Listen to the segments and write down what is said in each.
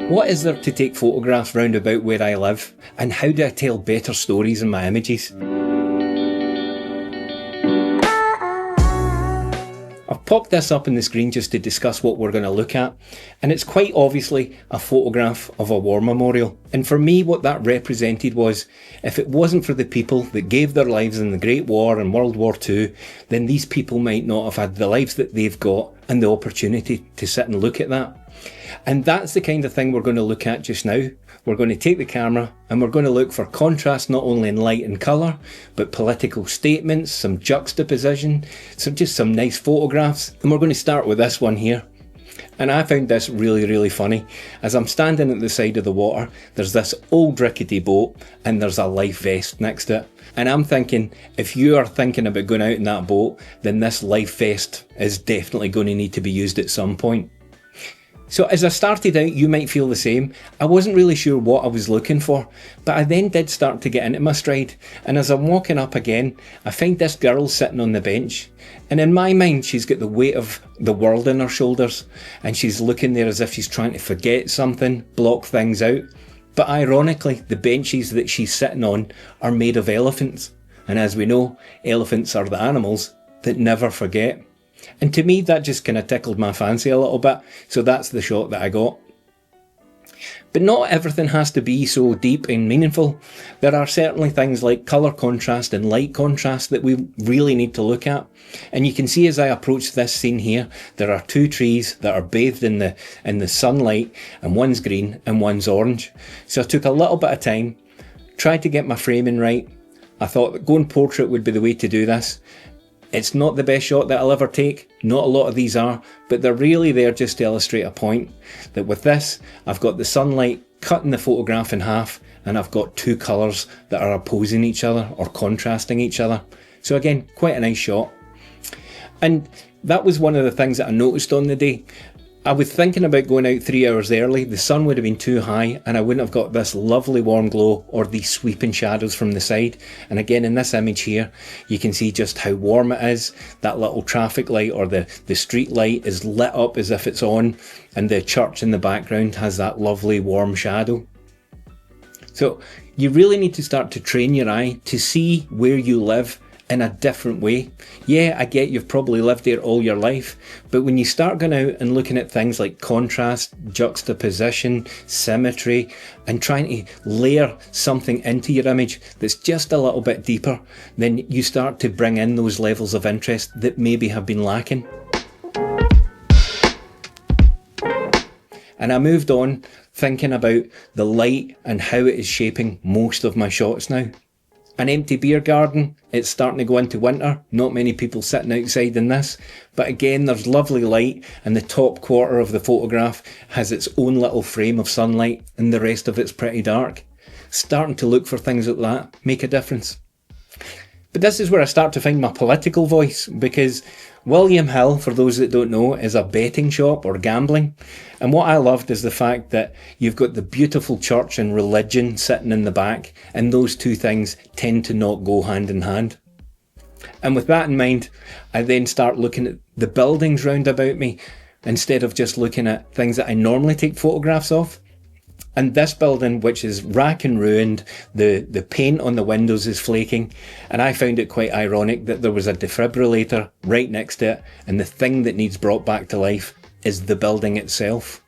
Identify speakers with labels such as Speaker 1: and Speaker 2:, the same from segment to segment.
Speaker 1: What is there to take photographs round about where I live, and how do I tell better stories in my images? I've popped this up on the screen just to discuss what we're going to look at, and it's quite obviously a photograph of a war memorial. And for me, what that represented was, if it wasn't for the people that gave their lives in the Great War and World War II, then these people might not have had the lives that they've got and the opportunity to sit and look at that. And that's the kind of thing we're going to look at just now. We're going to take the camera and we're going to look for contrast not only in light and colour, but political statements, some juxtaposition, just some nice photographs. And we're going to start with this one here. And I found this really funny. As I'm standing at the side of the water, there's this old rickety boat and there's a life vest next to it. And I'm thinking, if you are thinking about going out in that boat, then this life vest is definitely going to need to be used at some point. So as I started out, you might feel the same. I wasn't really sure what I was looking for, but I then did start to get into my stride. And as I'm walking up again, I find this girl sitting on the bench. And in my mind, she's got the weight of the world on her shoulders. And she's looking there as if she's trying to forget something, block things out. But ironically, the benches that she's sitting on are made of elephants. And as we know, elephants are the animals that never forget. And to me, that just kind of tickled my fancy a little bit. So that's the shot that I got. But not everything has to be so deep and meaningful. There are certainly things like colour contrast and light contrast that we really need to look at. And you can see as I approach this scene here, there are two trees that are bathed in the sunlight, and one's green and one's orange. So I took a little bit of time, tried to get my framing right. I thought that going portrait would be the way to do this. It's not the best shot that I'll ever take, not a lot of these are, but they're really there just to illustrate a point, that with this, I've got the sunlight cutting the photograph in half, and I've got two colours that are opposing each other or contrasting each other. So again, quite a nice shot. And that was one of the things that I noticed on the day. I was thinking about going out 3 hours early. The sun would have been too high and I wouldn't have got this lovely warm glow or these sweeping shadows from the side. And again, in this image here, you can see just how warm it is. That little traffic light or the street light is lit up as if it's on, and the church in the background has that lovely warm shadow. So you really need to start to train your eye to see where you live in a different way. Yeah, I get you've probably lived there all your life, but when you start going out and looking at things like contrast, juxtaposition, symmetry, and trying to layer something into your image that's just a little bit deeper, then you start to bring in those levels of interest that maybe have been lacking. And I moved on thinking about the light and how it is shaping most of my shots now. An empty beer garden, it's starting to go into winter, not many people sitting outside in this, but again there's lovely light and the top quarter of the photograph has its own little frame of sunlight and the rest of it's pretty dark. Starting to look for things like that make a difference. But this is where I start to find my political voice, because William Hill, for those that don't know, is a betting shop or gambling. And what I loved is the fact that you've got the beautiful church and religion sitting in the back, and those two things tend to not go hand in hand. And with that in mind, I then start looking at the buildings round about me, instead of just looking at things that I normally take photographs of. And this building, which is rack and ruined, the paint on the windows is flaking, and I found it quite ironic that there was a defibrillator right next to it, and the thing that needs brought back to life is the building itself.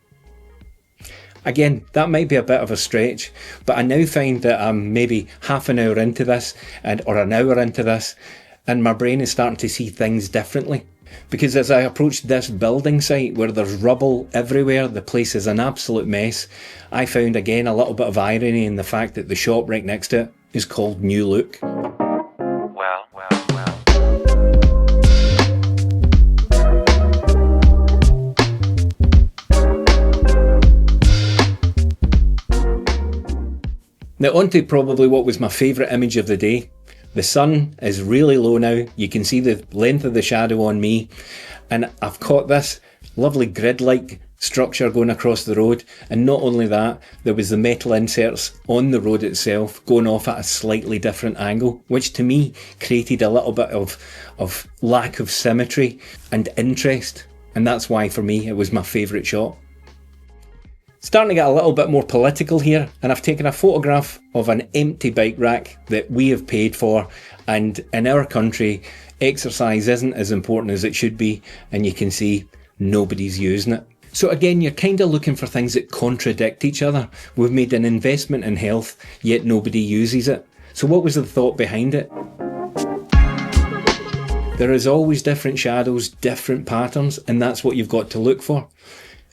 Speaker 1: Again, that might be a bit of a stretch, but I now find that I'm maybe half an hour into this, or an hour into this, and my brain is starting to see things differently. Because as I approached this building site where there's rubble everywhere, the place is an absolute mess, I found again a little bit of irony in the fact that the shop right next to it is called New Look.
Speaker 2: Well.
Speaker 1: Now on to probably what was my favourite image of the day. The sun is really low now, you can see the length of the shadow on me, and I've caught this lovely grid-like structure going across the road, and not only that, there was the metal inserts on the road itself going off at a slightly different angle, which to me created a little bit of lack of symmetry and interest, and that's why for me it was my favourite shot. Starting to get a little bit more political here, and I've taken a photograph of an empty bike rack that we have paid for, and in our country exercise isn't as important as it should be, and you can see nobody's using it. So again, you're kind of looking for things that contradict each other. We've made an investment in health, yet nobody uses it. So what was the thought behind it? There is always different shadows, different patterns, and that's what you've got to look for.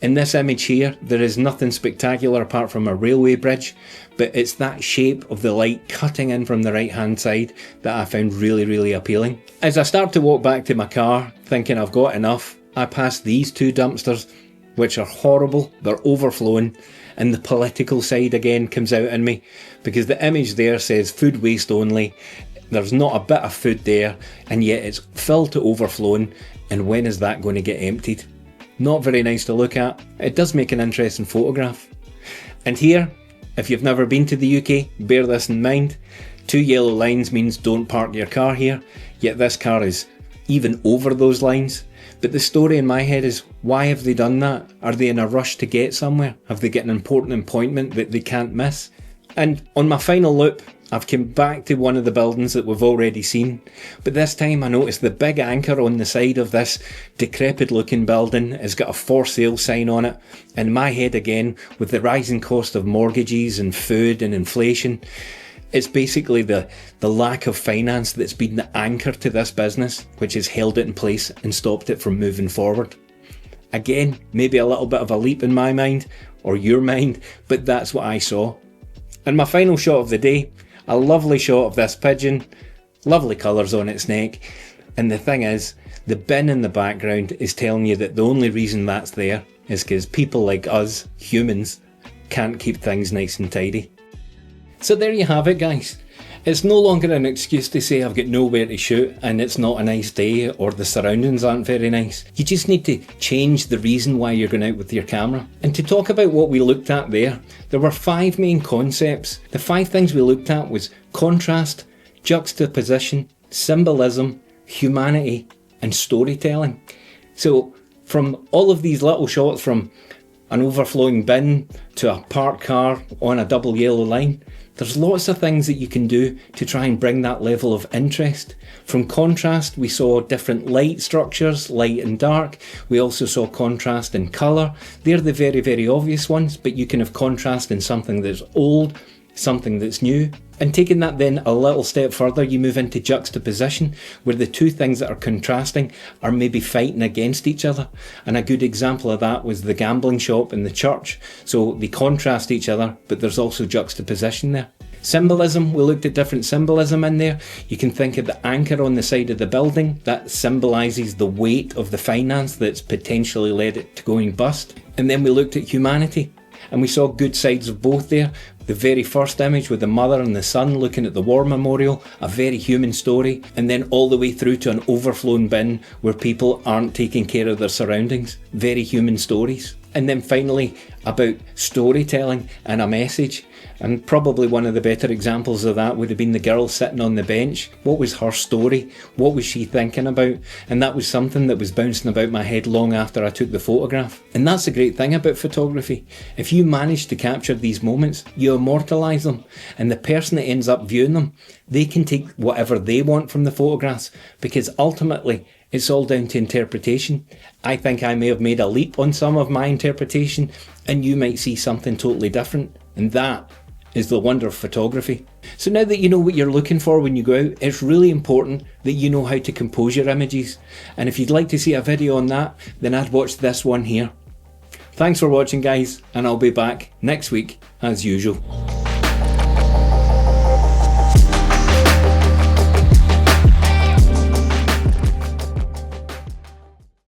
Speaker 1: In this image here, there is nothing spectacular apart from a railway bridge, but it's that shape of the light cutting in from the right hand side that I found really, really appealing. As I start to walk back to my car, thinking I've got enough, I pass these two dumpsters, which are horrible, they're overflowing, and the political side again comes out in me, because the image there says food waste only, there's not a bit of food there, and yet it's filled to overflowing, and when is that going to get emptied? Not very nice to look at. It does make an interesting photograph. And here, if you've never been to the UK, bear this in mind. 2 yellow lines means don't park your car here, yet this car is even over those lines. But the story in my head is, why have they done that? Are they in a rush to get somewhere? Have they got an important appointment that they can't miss? And on my final loop, I've come back to one of the buildings that we've already seen, but this time I noticed the big anchor on the side of this decrepit looking building has got a for sale sign on it. In my head again, with the rising cost of mortgages and food and inflation, it's basically the lack of finance that's been the anchor to this business, which has held it in place and stopped it from moving forward. Again, maybe a little bit of a leap in my mind, or your mind, but that's what I saw. And my final shot of the day, a lovely shot of this pigeon, lovely colours on its neck, and the thing is, the bin in the background is telling you that the only reason that's there is because people like us, humans, can't keep things nice and tidy. So there you have it, guys. It's no longer an excuse to say I've got nowhere to shoot and it's not a nice day or the surroundings aren't very nice. You just need to change the reason why you're going out with your camera. And to talk about what we looked at there were 5 main concepts. The 5 things we looked at was contrast, juxtaposition, symbolism, humanity and storytelling. So from all of these little shots, from an overflowing bin to a parked car on a double yellow line, there's lots of things that you can do to try and bring that level of interest. From contrast, we saw different light structures, light and dark. We also saw contrast in colour. They're the very, very obvious ones, but you can have contrast in something that's old, something that's new. And taking that then a little step further, you move into juxtaposition, where the two things that are contrasting are maybe fighting against each other. And a good example of that was the gambling shop and the church. So they contrast each other, but there's also juxtaposition there. Symbolism, we looked at different symbolism in there. You can think of the anchor on the side of the building. That symbolises the weight of the finance that's potentially led it to going bust. And then we looked at humanity. And we saw good sides of both there. The very first image with the mother and the son looking at the war memorial, a very human story, and then all the way through to an overflowing bin where people aren't taking care of their surroundings. Very human stories. And then finally about storytelling and a message. And probably one of the better examples of that would have been the girl sitting on the bench. What was her story? What was she thinking about? And that was something that was bouncing about my head long after I took the photograph. And that's the great thing about photography. If you manage to capture these moments, you immortalise them. And the person that ends up viewing them, they can take whatever they want from the photographs, because ultimately it's all down to interpretation. I think I may have made a leap on some of my interpretation, and you might see something totally different. And that is the wonder of photography. So now that you know what you're looking for when you go out, it's really important that you know how to compose your images. And if you'd like to see a video on that, then I'd watch this one here. Thanks for watching, guys, and I'll be back next week as usual.